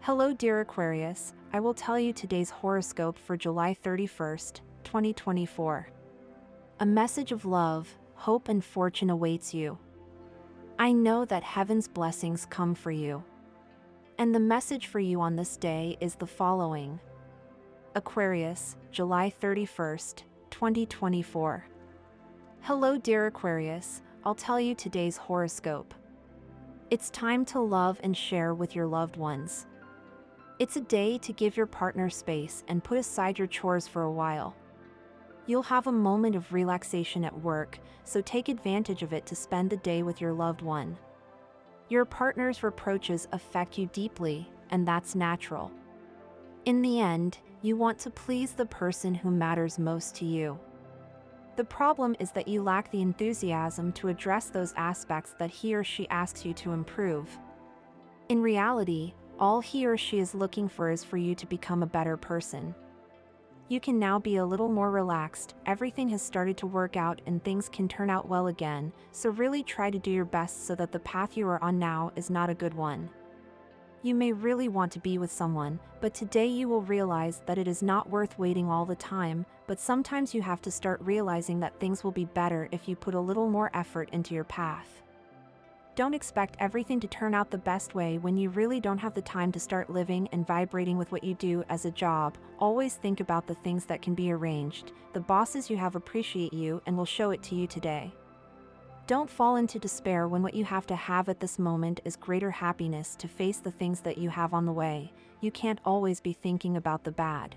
Hello, dear Aquarius. I will tell you today's horoscope for July 31st, 2024. A message of love, hope, and fortune awaits you. I know that heaven's blessings come for you. And the message for you on this day is the following. Aquarius, July 31st, 2024. Hello, dear Aquarius. I'll tell you today's horoscope. It's time to love and share with your loved ones. It's a day to give your partner space and put aside your chores for a while. You'll have a moment of relaxation at work, so take advantage of it to spend the day with your loved one. Your partner's reproaches affect you deeply, and that's natural. In the end, you want to please the person who matters most to you. The problem is that you lack the enthusiasm to address those aspects that he or she asks you to improve. In reality, all he or she is looking for is for you to become a better person. You can now be a little more relaxed, everything has started to work out and things can turn out well again, so really try to do your best so that the path you are on now is not a good one. You may really want to be with someone, but today you will realize that it is not worth waiting all the time, but sometimes you have to start realizing that things will be better if you put a little more effort into your path. Don't expect everything to turn out the best way when you really don't have the time to start living and vibrating with what you do as a job. Always think about the things that can be arranged. The bosses you have appreciate you and will show it to you today. Don't fall into despair when what you have to have at this moment is greater happiness to face the things that you have on the way. You can't always be thinking about the bad.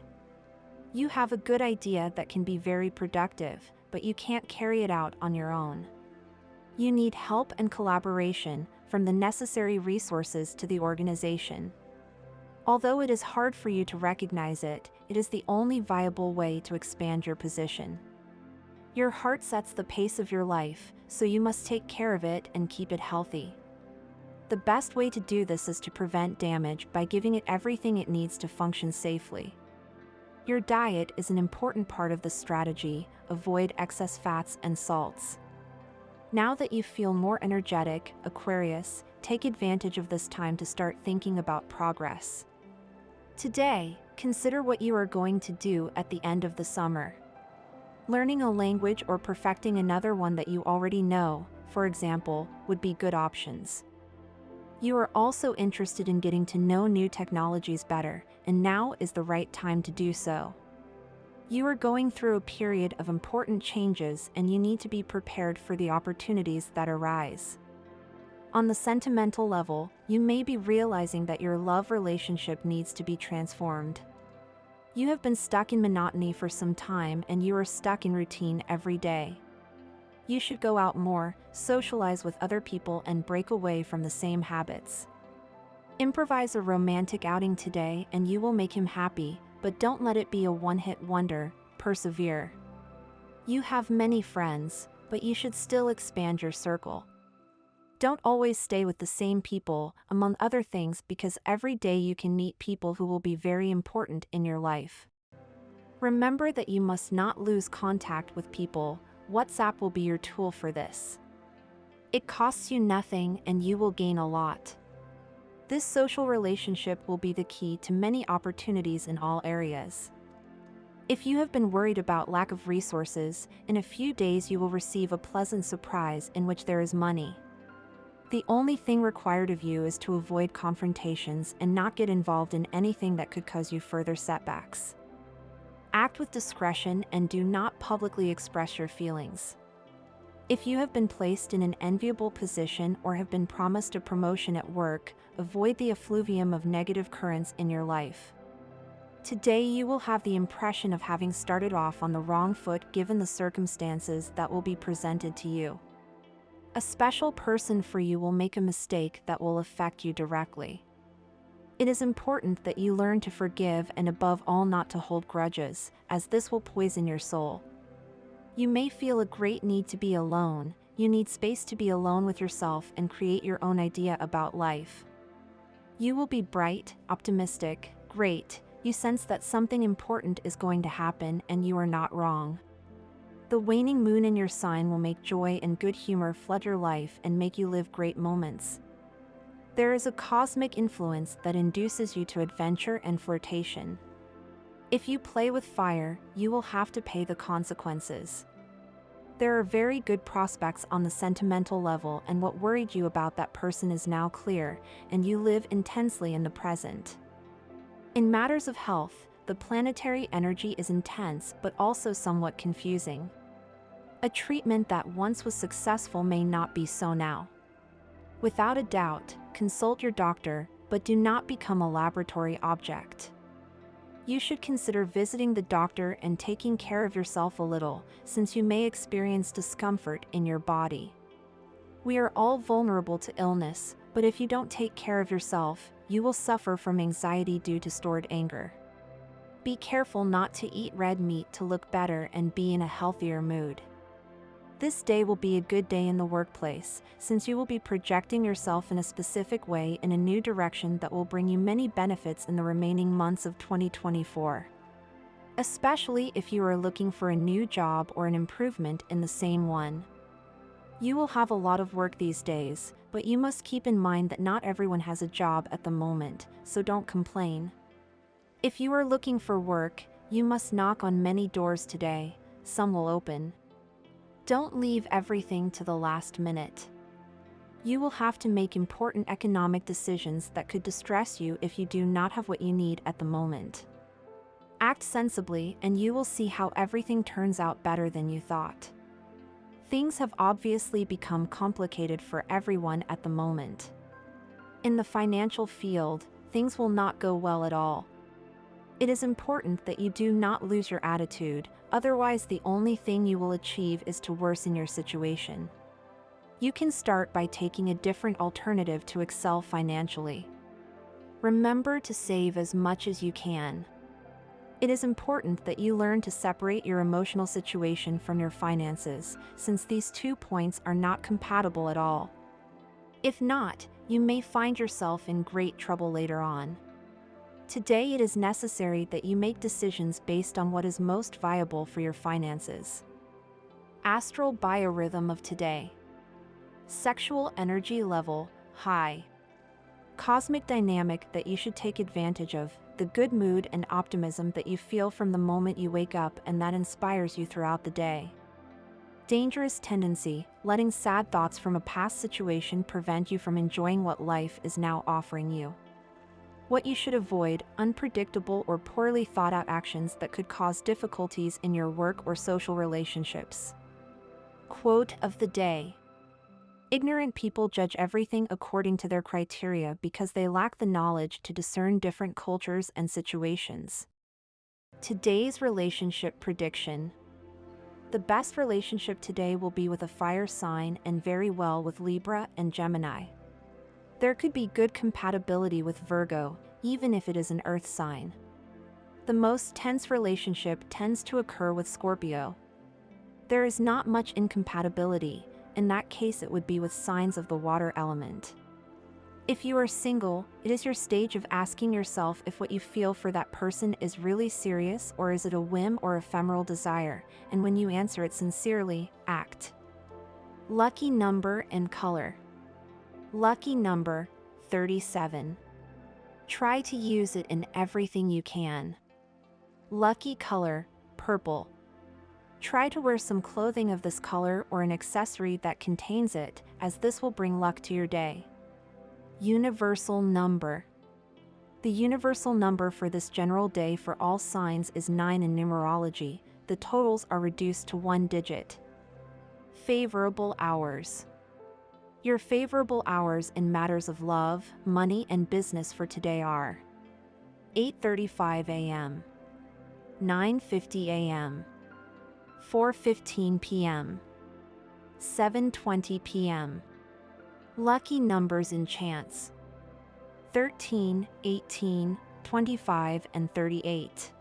You have a good idea that can be very productive, but you can't carry it out on your own. You need help and collaboration, from the necessary resources to the organization. Although it is hard for you to recognize it, it is the only viable way to expand your position. Your heart sets the pace of your life, so you must take care of it and keep it healthy. The best way to do this is to prevent damage by giving it everything it needs to function safely. Your diet is an important part of the strategy. Avoid excess fats and salts. Now that you feel more energetic, Aquarius, take advantage of this time to start thinking about progress. Today, consider what you are going to do at the end of the summer. Learning a language or perfecting another one that you already know, for example, would be good options. You are also interested in getting to know new technologies better, and now is the right time to do so. You are going through a period of important changes and you need to be prepared for the opportunities that arise. On the sentimental level, you may be realizing that your love relationship needs to be transformed. You have been stuck in monotony for some time and you are stuck in routine every day. You should go out more, socialize with other people and break away from the same habits. Improvise a romantic outing today and you will make him happy, but don't let it be a one-hit wonder. Persevere. You have many friends, but you should still expand your circle. Don't always stay with the same people, among other things, because every day you can meet people who will be very important in your life. Remember that you must not lose contact with people. WhatsApp will be your tool for this. It costs you nothing and you will gain a lot. This social relationship will be the key to many opportunities in all areas. If you have been worried about lack of resources, in a few days you will receive a pleasant surprise in which there is money. The only thing required of you is to avoid confrontations and not get involved in anything that could cause you further setbacks. Act with discretion and do not publicly express your feelings. If you have been placed in an enviable position or have been promised a promotion at work, avoid the effluvium of negative currents in your life. Today you will have the impression of having started off on the wrong foot given the circumstances that will be presented to you. A special person for you will make a mistake that will affect you directly. It is important that you learn to forgive and above all not to hold grudges, as this will poison your soul. You may feel a great need to be alone. You need space to be alone with yourself and create your own idea about life. You will be bright, optimistic, great. You sense that something important is going to happen and you are not wrong. The waning moon in your sign will make joy and good humor flood your life and make you live great moments. There is a cosmic influence that induces you to adventure and flirtation. If you play with fire, you will have to pay the consequences. There are very good prospects on the sentimental level, and what worried you about that person is now clear, and you live intensely in the present. In matters of health, the planetary energy is intense but also somewhat confusing. A treatment that once was successful may not be so now. Without a doubt, consult your doctor, but do not become a laboratory object. You should consider visiting the doctor and taking care of yourself a little, since you may experience discomfort in your body. We are all vulnerable to illness, but if you don't take care of yourself, you will suffer from anxiety due to stored anger. Be careful not to eat red meat to look better and be in a healthier mood. This day will be a good day in the workplace, since you will be projecting yourself in a specific way in a new direction that will bring you many benefits in the remaining months of 2024. Especially if you are looking for a new job or an improvement in the same one. You will have a lot of work these days, but you must keep in mind that not everyone has a job at the moment, so don't complain. If you are looking for work, you must knock on many doors today. Some will open. Don't leave everything to the last minute. You will have to make important economic decisions that could distress you if you do not have what you need at the moment. Act sensibly and you will see how everything turns out better than you thought. Things have obviously become complicated for everyone at the moment. In the financial field, things will not go well at all. It is important that you do not lose your attitude, otherwise the only thing you will achieve is to worsen your situation. You can start by taking a different alternative to excel financially. Remember to save as much as you can. It is important that you learn to separate your emotional situation from your finances, since these 2 points are not compatible at all. If not, you may find yourself in great trouble later on. Today it is necessary that you make decisions based on what is most viable for your finances. Astral biorhythm of today. Sexual energy level, high. Cosmic dynamic that you should take advantage of, the good mood and optimism that you feel from the moment you wake up and that inspires you throughout the day. Dangerous tendency, letting sad thoughts from a past situation prevent you from enjoying what life is now offering you. What you should avoid, unpredictable or poorly thought out actions that could cause difficulties in your work or social relationships. Quote of the day. Ignorant people judge everything according to their criteria because they lack the knowledge to discern different cultures and situations. Today's relationship prediction. The best relationship today will be with a fire sign and very well with Libra and Gemini. There could be good compatibility with Virgo, even if it is an earth sign. The most tense relationship tends to occur with Scorpio. There is not much incompatibility. In that case it would be with signs of the water element. If you are single, it is your stage of asking yourself if what you feel for that person is really serious or is it a whim or ephemeral desire, and when you answer it sincerely, act. Lucky number and color. Lucky number, 37. Try to use it in everything you can. Lucky color, purple. Try to wear some clothing of this color or an accessory that contains it, as this will bring luck to your day. Universal number. The universal number for this general day for all signs is 9 in numerology. The totals are reduced to 1 digit. Favorable hours. Your favorable hours in matters of love, money, and business for today are 8:35 a.m., 9:50 a.m., 4:15 p.m., 7:20 p.m. Lucky numbers in chance. 13, 18, 25, and 38.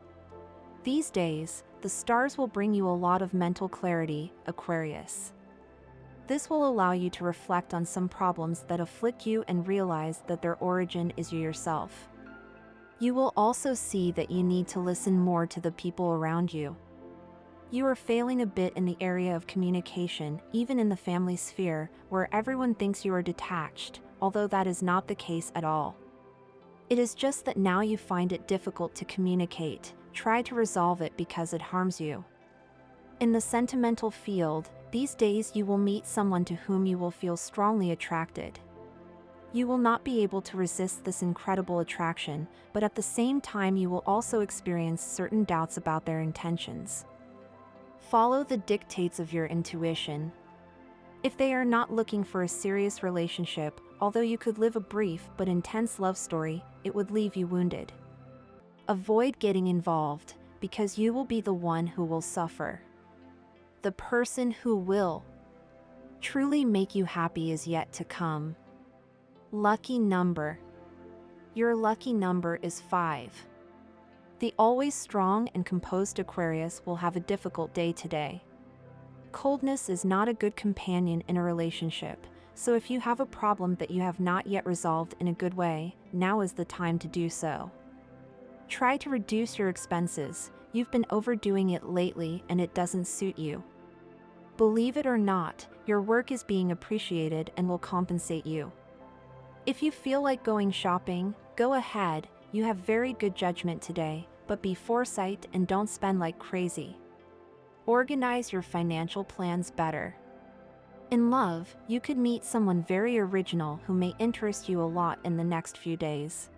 These days, the stars will bring you a lot of mental clarity, Aquarius. This will allow you to reflect on some problems that afflict you and realize that their origin is you yourself. You will also see that you need to listen more to the people around you. You are failing a bit in the area of communication, even in the family sphere, where everyone thinks you are detached, although that is not the case at all. It is just that now you find it difficult to communicate. Try to resolve it because it harms you. In the sentimental field, these days you will meet someone to whom you will feel strongly attracted. You will not be able to resist this incredible attraction, but at the same time you will also experience certain doubts about their intentions. Follow the dictates of your intuition. If they are not looking for a serious relationship, although you could live a brief but intense love story, it would leave you wounded. Avoid getting involved, because you will be the one who will suffer. The person who will truly make you happy is yet to come. Lucky number. Your lucky number is 5. The always strong and composed Aquarius will have a difficult day today. Coldness is not a good companion in a relationship, so if you have a problem that you have not yet resolved in a good way, now is the time to do so. Try to reduce your expenses. You've been overdoing it lately and it doesn't suit you. Believe it or not, your work is being appreciated and will compensate you. If you feel like going shopping, go ahead. You have very good judgment today, but be foresight and don't spend like crazy. Organize your financial plans better. In love, you could meet someone very original who may interest you a lot in the next few days.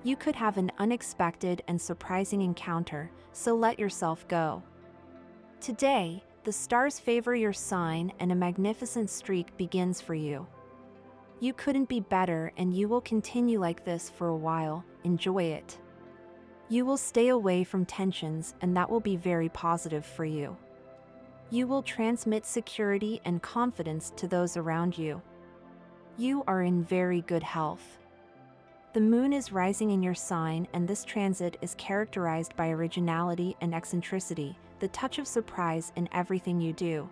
You could have an unexpected and surprising encounter, so let yourself go. Today, the stars favor your sign and a magnificent streak begins for you. You couldn't be better and you will continue like this for a while. Enjoy it. You will stay away from tensions and that will be very positive for you. You will transmit security and confidence to those around you. You are in very good health. The moon is rising in your sign and this transit is characterized by originality and eccentricity, the touch of surprise in everything you do.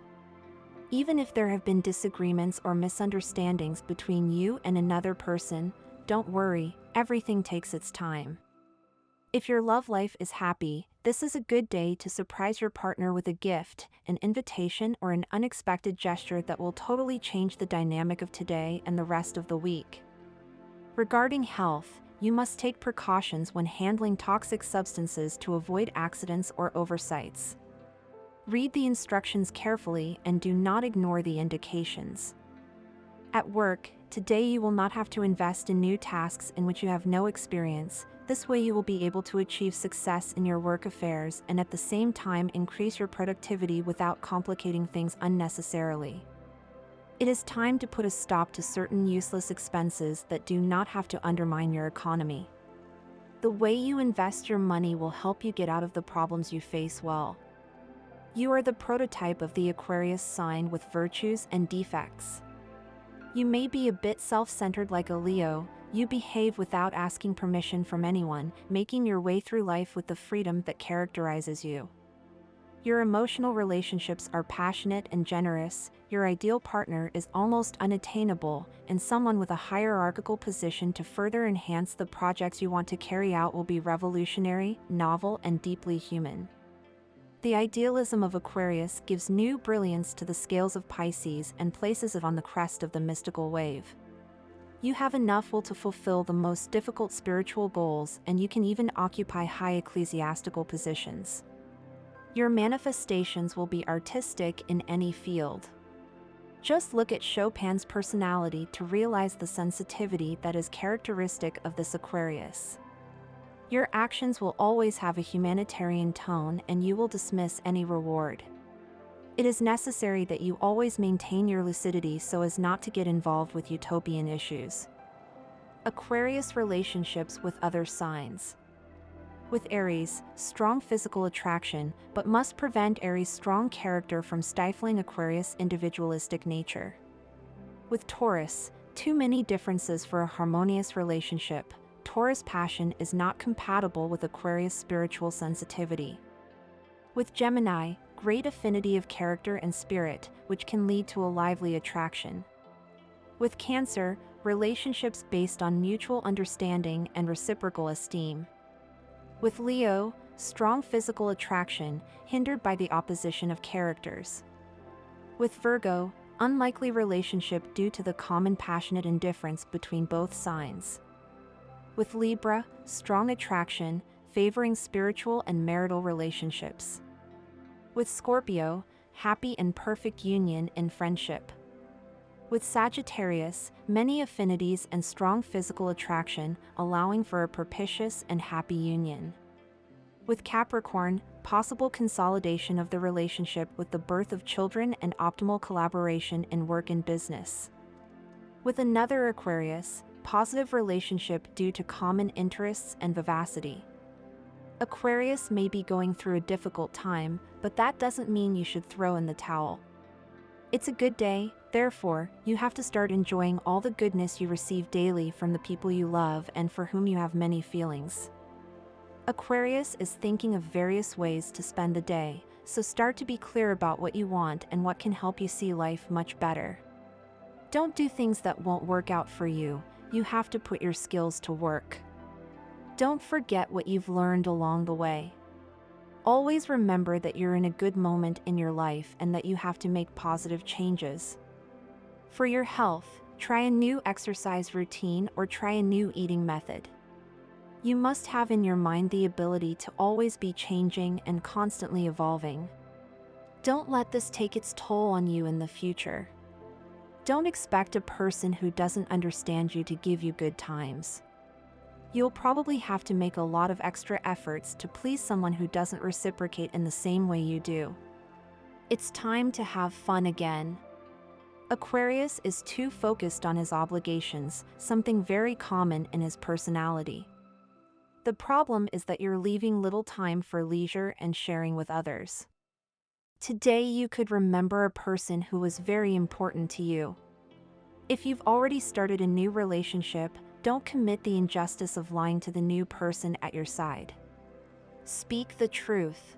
Even if there have been disagreements or misunderstandings between you and another person, don't worry, everything takes its time. If your love life is happy, this is a good day to surprise your partner with a gift, an invitation, or an unexpected gesture that will totally change the dynamic of today and the rest of the week. Regarding health, you must take precautions when handling toxic substances to avoid accidents or oversights. Read the instructions carefully and do not ignore the indications. At work, today you will not have to invest in new tasks in which you have no experience. This way you will be able to achieve success in your work affairs and at the same time increase your productivity without complicating things unnecessarily. It is time to put a stop to certain useless expenses that do not have to undermine your economy. The way you invest your money will help you get out of the problems you face well. You are the prototype of the Aquarius sign with virtues and defects. You may be a bit self-centered like a Leo. You behave without asking permission from anyone, making your way through life with the freedom that characterizes you. Your emotional relationships are passionate and generous. Your ideal partner is almost unattainable, and someone with a hierarchical position to further enhance the projects you want to carry out will be revolutionary, novel, and deeply human. The idealism of Aquarius gives new brilliance to the scales of Pisces and places it on the crest of the mystical wave. You have enough will to fulfill the most difficult spiritual goals, and you can even occupy high ecclesiastical positions. Your manifestations will be artistic in any field. Just look at Chopin's personality to realize the sensitivity that is characteristic of this Aquarius. Your actions will always have a humanitarian tone and you will dismiss any reward. It is necessary that you always maintain your lucidity so as not to get involved with utopian issues. Aquarius relationships with other signs. With Aries, strong physical attraction, but must prevent Aries' strong character from stifling Aquarius' individualistic nature. With Taurus, too many differences for a harmonious relationship. Taurus passion is not compatible with Aquarius' spiritual sensitivity. With Gemini, great affinity of character and spirit, which can lead to a lively attraction. With Cancer, relationships based on mutual understanding and reciprocal esteem. With Leo, strong physical attraction, hindered by the opposition of characters. With Virgo, unlikely relationship due to the common passionate indifference between both signs. With Libra, strong attraction, favoring spiritual and marital relationships. With Scorpio, happy and perfect union in friendship. With Sagittarius, many affinities and strong physical attraction, allowing for a propitious and happy union. With Capricorn, possible consolidation of the relationship with the birth of children and optimal collaboration in work and business. With another Aquarius, positive relationship due to common interests and vivacity. Aquarius may be going through a difficult time, but that doesn't mean you should throw in the towel. It's a good day, therefore, you have to start enjoying all the goodness you receive daily from the people you love and for whom you have many feelings. Aquarius is thinking of various ways to spend the day, so start to be clear about what you want and what can help you see life much better. Don't do things that won't work out for you, you have to put your skills to work. Don't forget what you've learned along the way. Always remember that you're in a good moment in your life and that you have to make positive changes. For your health, try a new exercise routine or try a new eating method. You must have in your mind the ability to always be changing and constantly evolving. Don't let this take its toll on you in the future. Don't expect a person who doesn't understand you to give you good times. You'll probably have to make a lot of extra efforts to please someone who doesn't reciprocate in the same way you do. It's time to have fun again. Aquarius is too focused on his obligations, something very common in his personality. The problem is that you're leaving little time for leisure and sharing with others. Today you could remember a person who was very important to you. If you've already started a new relationship, don't commit the injustice of lying to the new person at your side. Speak the truth.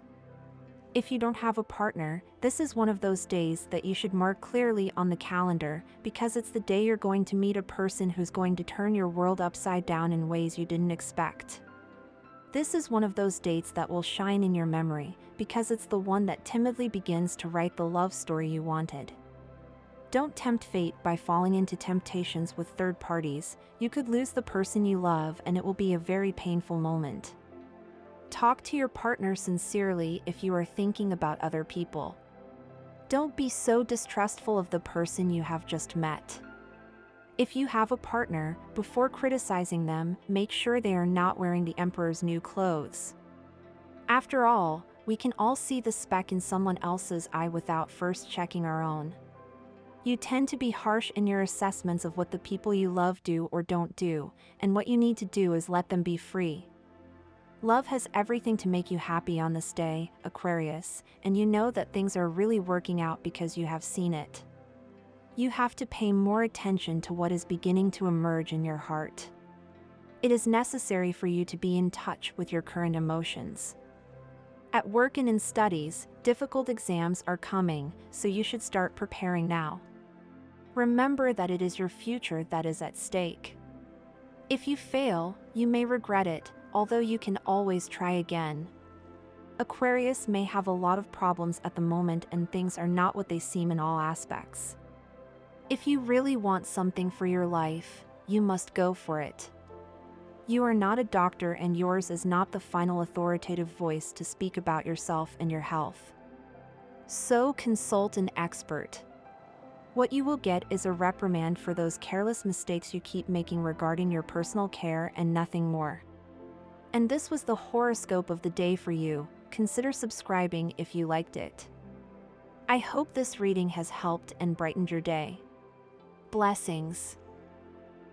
If you don't have a partner, this is one of those days that you should mark clearly on the calendar because it's the day you're going to meet a person who's going to turn your world upside down in ways you didn't expect. This is one of those dates that will shine in your memory because it's the one that timidly begins to write the love story you wanted. Don't tempt fate by falling into temptations with third parties. You could lose the person you love and it will be a very painful moment. Talk to your partner sincerely if you are thinking about other people. Don't be so distrustful of the person you have just met. If you have a partner, before criticizing them, make sure they are not wearing the emperor's new clothes. After all, we can all see the speck in someone else's eye without first checking our own. You tend to be harsh in your assessments of what the people you love do or don't do, and what you need to do is let them be free. Love has everything to make you happy on this day, Aquarius, and you know that things are really working out because you have seen it. You have to pay more attention to what is beginning to emerge in your heart. It is necessary for you to be in touch with your current emotions. At work and in studies, difficult exams are coming, so you should start preparing now. Remember that it is your future that is at stake. If you fail, you may regret it, although you can always try again. Aquarius may have a lot of problems at the moment and things are not what they seem in all aspects. If you really want something for your life, you must go for it. You are not a doctor and yours is not the final authoritative voice to speak about yourself and your health. So consult an expert. What you will get is a reprimand for those careless mistakes you keep making regarding your personal care and nothing more. And this was the horoscope of the day for you. Consider subscribing if you liked it. I hope this reading has helped and brightened your day. Blessings.